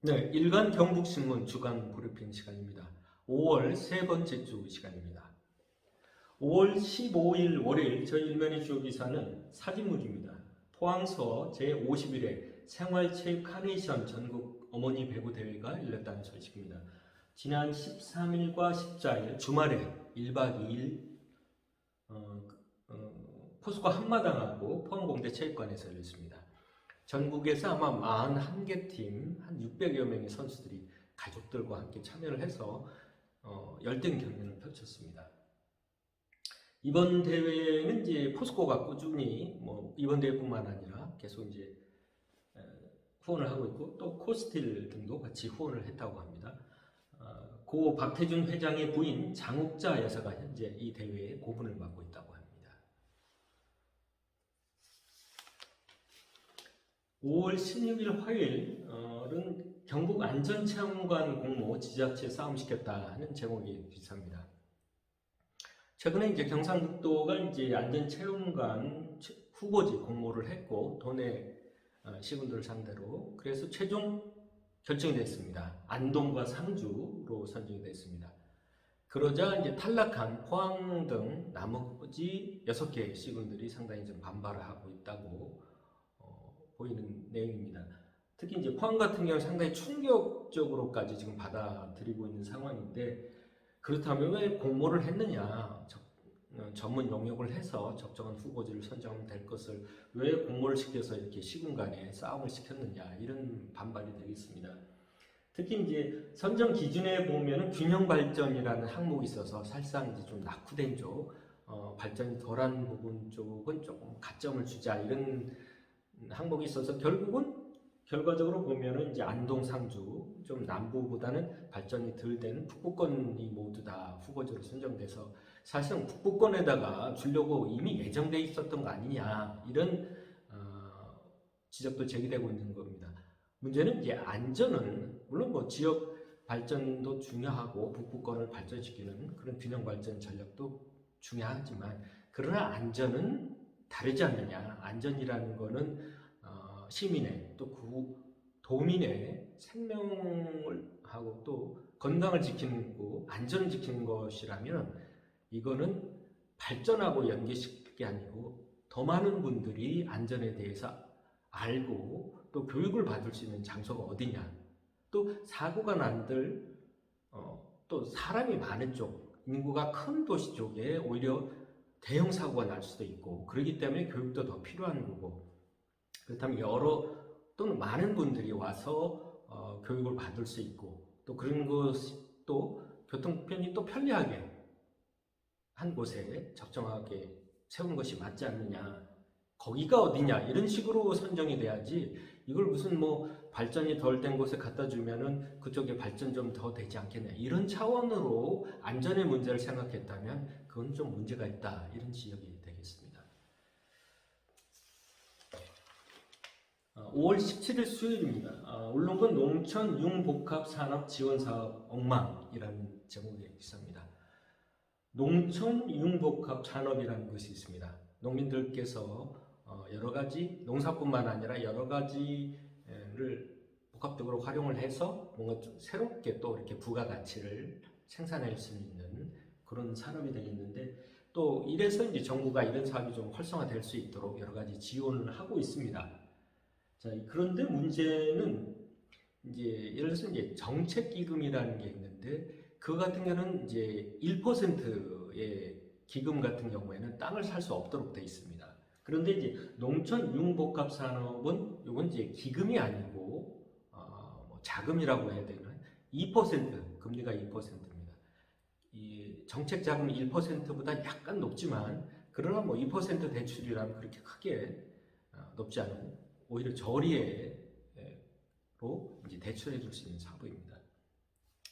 네, 일간 경북신문 주간 브리핑 시간입니다. 5월 세 번째 주 시간입니다. 5월 15일 월요일 저희 일면의 주요 기사는 사진무기입니다. 포항서 제51회 생활체육 카네이션 전국 어머니 배구 대회가 열렸다는 소식입니다. 지난 13일과 14일 주말에 1박 2일 포스코 한마당하고 포항공대 체육관에서 열렸습니다. 전국에서 아마 41개 팀, 한 600여 명의 선수들이 가족들과 함께 참여를 해서 열띤 경연을 펼쳤습니다. 이번 대회는 이제 포스코가 꾸준히 이번 대회뿐만 아니라 계속 이제 후원을 하고 있고 또 코스틸 등도 같이 후원을 했다고 합니다. 고 박태준 회장의 부인 장욱자 여사가 현재 이 대회에 고분을 맡고 있다고 합니다. 5월 16일 화요일은 경북 안전체험관 공모 지자체 싸움시켰다 하는 제목의 기사입니다. 최근에 이제 경상북도가 이제 안전체험관 후보지 공모를 했고 도내 시군들을 상대로 그래서 최종 결정이 됐습니다. 안동과 상주로 선정이 됐습니다. 그러자 이제 탈락한 포항 등 나머지 6개 시군들이 상당히 좀 반발을 하고 있다고 보이는 내용입니다. 특히 이제 포항 같은 경우 상당히 충격적으로까지 지금 받아들이고 있는 상황인데 그렇다면 왜 공모를 했느냐? 전문 용역을 해서 적정한 후보지를 선정하면 될 것을 왜 공모를 시켜서 이렇게 시군 간에 싸움을 시켰느냐 이런 반발이 되겠습니다. 특히 이제 선정 기준에 보면은 균형 발전이라는 항목이 있어서 사실상 이제 좀 낙후된 쪽, 발전이 덜한 부분 쪽은 조금 가점을 주자 이런 항목이 있어서 결과적으로 보면은 이제 안동 상주 좀 남부보다는 발전이 덜 된 북부권이 모두 다 후보지로 선정돼서 사실은 북부권에다가 주려고 이미 예정돼 있었던 거 아니냐 이런 지적도 제기되고 있는 겁니다. 문제는 이제 안전은 물론 지역 발전도 중요하고 북부권을 발전시키는 그런 균형 발전 전략도 중요하지만 그러나 안전은 다르지 않느냐. 안전이라는 거는 시민의 또 도민의 생명을 하고 또 건강을 지키는 거, 안전을 지키는 것이라면 이거는 발전하고 연계시킬 게 아니고 더 많은 분들이 안전에 대해서 알고 또 교육을 받을 수 있는 장소가 어디냐. 또 사고가 난들 또 사람이 많은 쪽, 인구가 큰 도시 쪽에 오히려 대형 사고가 날 수도 있고 그렇기 때문에 교육도 더 필요한 거고 그렇다면 또는 많은 분들이 와서 교육을 받을 수 있고 또 그런 것이 또 교통편이 또 편리하게 한 곳에 적정하게 세우는 것이 맞지 않느냐 거기가 어디냐 이런 식으로 선정이 돼야지 이걸 무슨 발전이 덜 된 곳에 갖다 주면은 그쪽에 발전 좀 더 되지 않겠냐 이런 차원으로 안전의 문제를 생각했다면 그건 좀 문제가 있다 이런 지적이 되겠습니다. 5월 17일 수요일입니다. 언론은 농촌 융복합산업 지원사업 엉망이라는 제목의 기사입니다. 농촌 융복합산업이라는 것이 있습니다. 농민들께서 여러 가지 농사뿐만 아니라 여러 가지를 복합적으로 활용을 해서 뭔가 좀 새롭게 또 이렇게 부가가치를 생산할 수 있는 그런 산업이 되겠는데 또 이래서 이제 정부가 이런 사업이 좀 활성화될 수 있도록 여러 가지 지원을 하고 있습니다. 자, 그런데 문제는 이제 예를 들어서 이제 정책기금이라는 게 있는데 그 같은 경우는 이제 1%의 기금 같은 경우에는 땅을 살 수 없도록 되어 있습니다. 그런데 이제 농촌 융복합 산업은 이건 이제 기금이 아니고 자금이라고 해야 되나 2% 금리가 2%입니다. 이 정책 자금 1%보다 약간 높지만 그러나 2% 대출이라면 그렇게 크게 높지 않은 오히려 저리로 이제 대출해 줄 수 있는 사업입니다.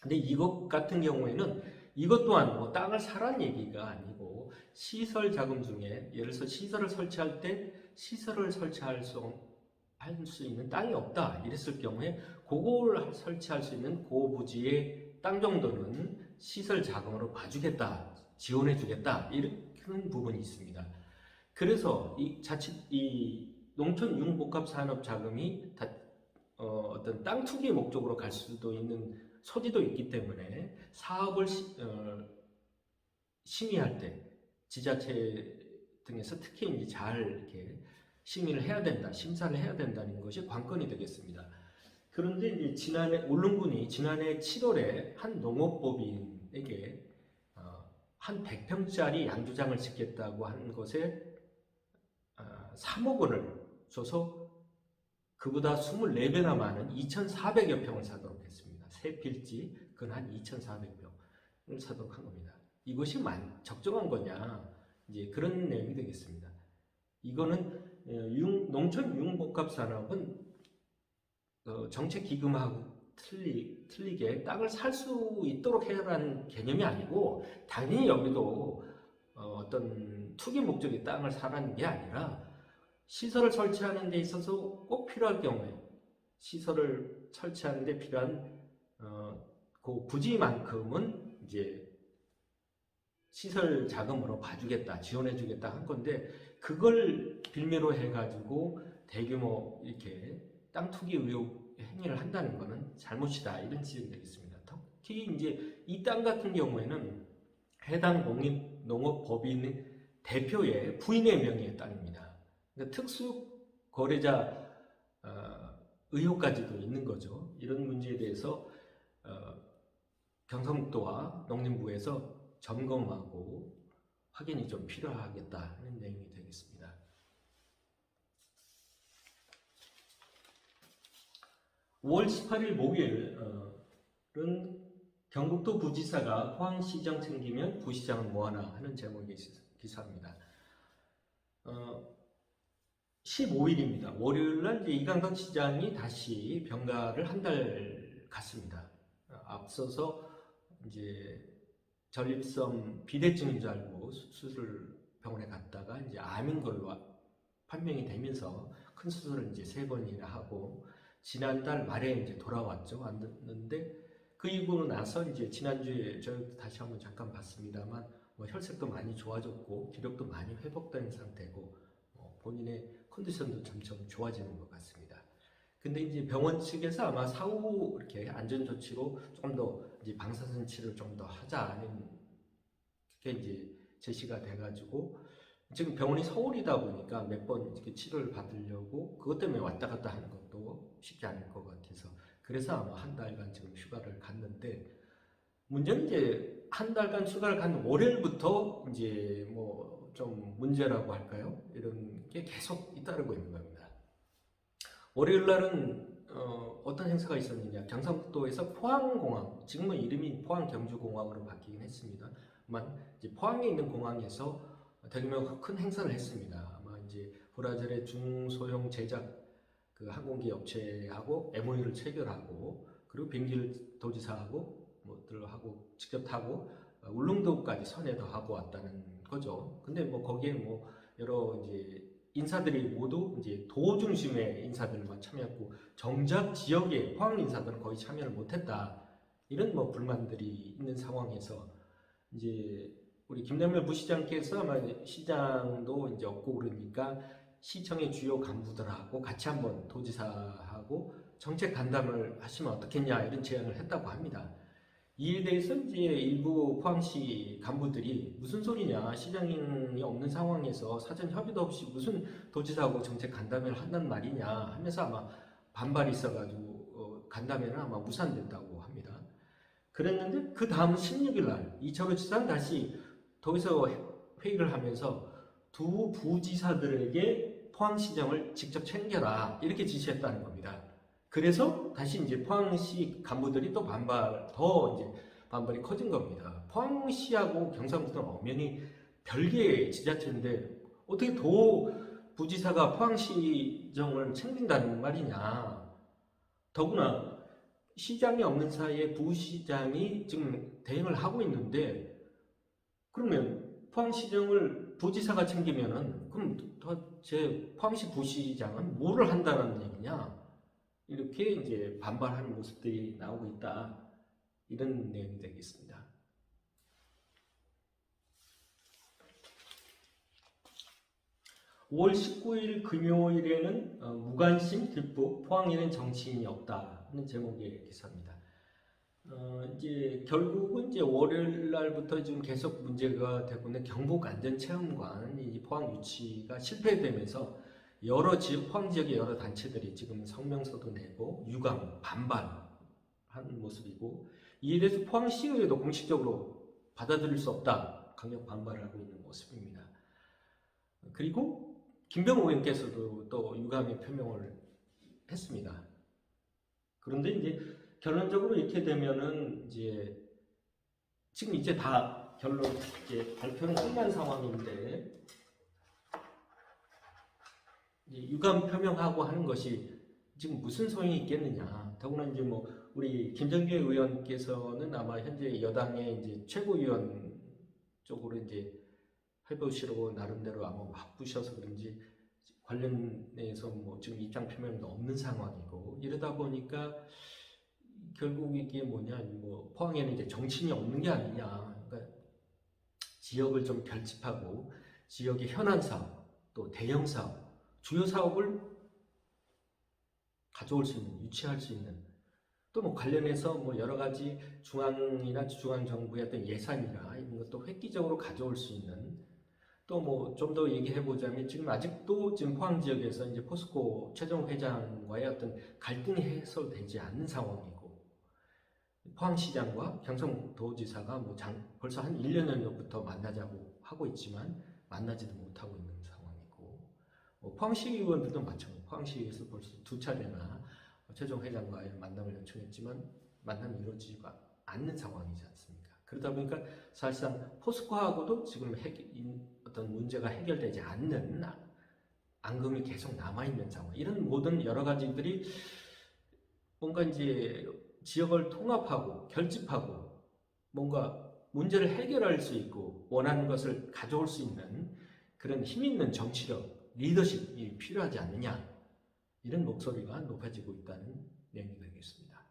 근데 이것 같은 경우에는 이것 또한 땅을 사라는 얘기가 아니고 시설 자금 중에 예를 들어서 시설을 설치할 때 시설을 설치할 수 있는 땅이 없다 이랬을 경우에 그걸 설치할 수 있는 그 부지의 땅 정도는 시설 자금으로 봐주겠다 지원해 주겠다 이런 부분이 있습니다. 그래서 이 농촌 융복합 산업 자금이 어떤 땅 투기 목적으로 갈 수도 있는 소지도 있기 때문에 사업을 심의할 때 지자체 등에서 특히 이제 잘 이렇게 심의를 해야 된다, 심사를 해야 된다는 것이 관건이 되겠습니다. 그런데 이제 지난해 7월에 한 농업법인에게 한 100평짜리 양조장을 짓겠다고 한 것에 3억 원을 줘서 그보다 24배나 많은 2,400여 평을 사도록 했습니다. 세 필지, 그건 한 2,400평을 사도록 한 겁니다. 이것이 적정한 거냐? 이제 그런 내용이 되겠습니다. 이거는 농촌 융복합산업은 정책 기금하고 틀리게 땅을 살 수 있도록 해라는 개념이 아니고, 당연히 여기도 어떤 투기 목적의 땅을 사라는 게 아니라 시설을 설치하는 데 있어서 꼭 필요할 경우에 시설을 설치하는 데 필요한 그 부지만큼은 이제 시설 자금으로 봐주겠다, 지원해주겠다 한 건데, 그걸 빌미로 해가지고 대규모 이렇게 땅 투기 의혹 행위를 한다는 것은 잘못이다, 이런 지적이 되겠습니다. 특히 이제 이 땅 같은 경우에는 해당 농업법인 대표의 부인의 명의의 땅입니다. 그러니까 특수 거래자 의혹까지도 있는 거죠. 이런 문제에 대해서 경상북도와 농림부에서 점검하고 확인이 좀 필요하겠다는 내용이 되겠습니다. 5월 18일 목요일은 경북도 부지사가 포항시장 챙기면 부시장은 뭐하나 하는 제목의 기사입니다. 15일입니다. 월요일날 이강덕 시장이 다시 병가를 한 달 갔습니다. 앞서서 이제 전립선 비대증인 줄 알고 수술병원에 갔다가 이제 암인 걸로 판명이 되면서 큰 수술을 이제 3번이나 하고 지난달 말에 이제 돌아왔죠. 왔는데 그 이후로 나서 이제 지난주에 저희도 다시 한번 잠깐 봤습니다만 혈색도 많이 좋아졌고 기력도 많이 회복된 상태고 본인의 컨디션도 점점 좋아지는 것 같습니다. 근데 이제 병원 측에서 아마 사후 이렇게 안전 조치로 좀 더 이제 방사선 치료를 좀 더 하자는 게 이제 제시가 돼가지고 지금 병원이 서울이다 보니까 몇 번 이렇게 치료를 받으려고 그것 때문에 왔다 갔다 하는 것도 쉽지 않을 것 같아서 그래서 아마 한 달간 지금 휴가를 갔는데 문제는 이제 한 달간 휴가를 간 월요일부터 이제 뭐 좀 문제라고 할까요? 이런 게 계속 잇따르고 있는 겁니다. 월요일 날은 어떤 행사가 있었느냐? 경상북도에서 포항공항, 지금은 이름이 포항경주공항으로 바뀌긴 했습니다만 이제 포항에 있는 공항에서 대규모 큰 행사를 했습니다. 아마 이제 브라질의 중소형 제작 그 항공기 업체하고 MOU를 체결하고 그리고 비행기를 도지사하고 뭐들하고 직접 타고 울릉도까지 선회도 하고 왔다는 거죠. 근데 뭐 거기에 뭐 여러 이제 인사들이 모두 이제 도 중심의 인사들만 참여했고 정작 지역의 포항 인사들은 거의 참여를 못했다. 이런 뭐 불만들이 있는 상황에서 이제 우리 김남일 부시장께서 아마 시장도 이제 없고 그러니까 시청의 주요 간부들하고 같이 한번 도지사하고 정책 간담을 하시면 어떻겠냐 이런 제안을 했다고 합니다. 이에 대해서 이제 일부 포항시 간부들이 무슨 소리냐, 시장이 없는 상황에서 사전 협의도 없이 무슨 도지사하고 정책 간담회를 한단 말이냐 하면서 아마 반발이 있어가지고 간담회는 아마 무산됐다고 합니다. 그랬는데 그 다음 16일 날 이철호 지사는 다시 거기서 회의를 하면서 두 부지사들에게 포항시장을 직접 챙겨라 이렇게 지시했다는 겁니다. 그래서 다시 이제 포항시 간부들이 또 더 이제 반발이 커진 겁니다. 포항시하고 경상북도는 엄연히 별개의 지자체인데 어떻게 도 부지사가 포항시정을 챙긴다는 말이냐. 더구나 시장이 없는 사이에 부시장이 지금 대행을 하고 있는데 그러면 포항시정을 부지사가 챙기면은 그럼 제 포항시 부시장은 뭐를 한다는 얘기냐? 이렇게 이제 반발하는 모습들이 나오고 있다. 이런 내용이 되겠습니다. 5월 19일 금요일에는 무관심 뒷북 포항에는 정치인이 없다는 제목의 기사입니다. 이제 결국은 이제 월요일 날부터 지금 계속 문제가 되고 있는 경북안전체험관 이 포항 유치가 실패되면서 여러 지역, 포항 지역의 여러 단체들이 지금 성명서도 내고 유감, 반발하는 모습이고, 이에 대해서 포항시의회도 공식적으로 받아들일 수 없다 강력 반발을 하고 있는 모습입니다. 그리고 김병호 의원께서도 또 유감의 표명을 했습니다. 그런데 이제 결론적으로 이렇게 되면은 이제 지금 이제 다 결론 이제 발표는 끝난 상황인데, 유감 표명하고 하는 것이 지금 무슨 소용이 있겠느냐. 더구나 이제 뭐 우리 김정규 의원께서는 아마 현재 여당의 이제 최고위원 쪽으로 이제 해보시려고 나름대로 아마 바쁘셔서 그런지 관련해서 뭐 지금 입장 표명도 없는 상황이고, 이러다 보니까 결국 이게 뭐냐, 뭐 포항에는 이제 정치인이 없는 게 아니냐. 그러니까 지역을 좀 결집하고 지역의 현안 사업, 또 대형 사업, 주요 사업을 가져올 수 있는, 유치할 수 있는, 또 뭐 관련해서 뭐 여러 가지 중앙이나 중앙 정부의 어떤 예산이나 이런 것도 획기적으로 가져올 수 있는, 또 뭐 좀 더 얘기해 보자면 지금 아직도 지금 포항 지역에서 이제 포스코 최종 회장과의 어떤 갈등이 해소되지 않는 상황이고, 포항시장과 경상도지사가 뭐 벌써 한 1년 전부터 만나자고 하고 있지만 만나지도 못하고 있는 상황이고, 포항시의원들도 마찬가지고 포항시에서 벌써 2차례나 최종 회장과의 만남을 요청했지만 만남이 이루어지지가 않는 상황이지 않습니까? 그러다 보니까 사실상 포스코하고도 지금 어떤 문제가 해결되지 않는 앙금이 계속 남아있는 상황. 이런 모든 여러 가지들이 뭔가 이제 지역을 통합하고 결집하고 뭔가 문제를 해결할 수 있고 원하는 것을 가져올 수 있는 그런 힘 있는 정치력, 리더십이 필요하지 않느냐, 이런 목소리가 높아지고 있다는 내용이 되겠습니다.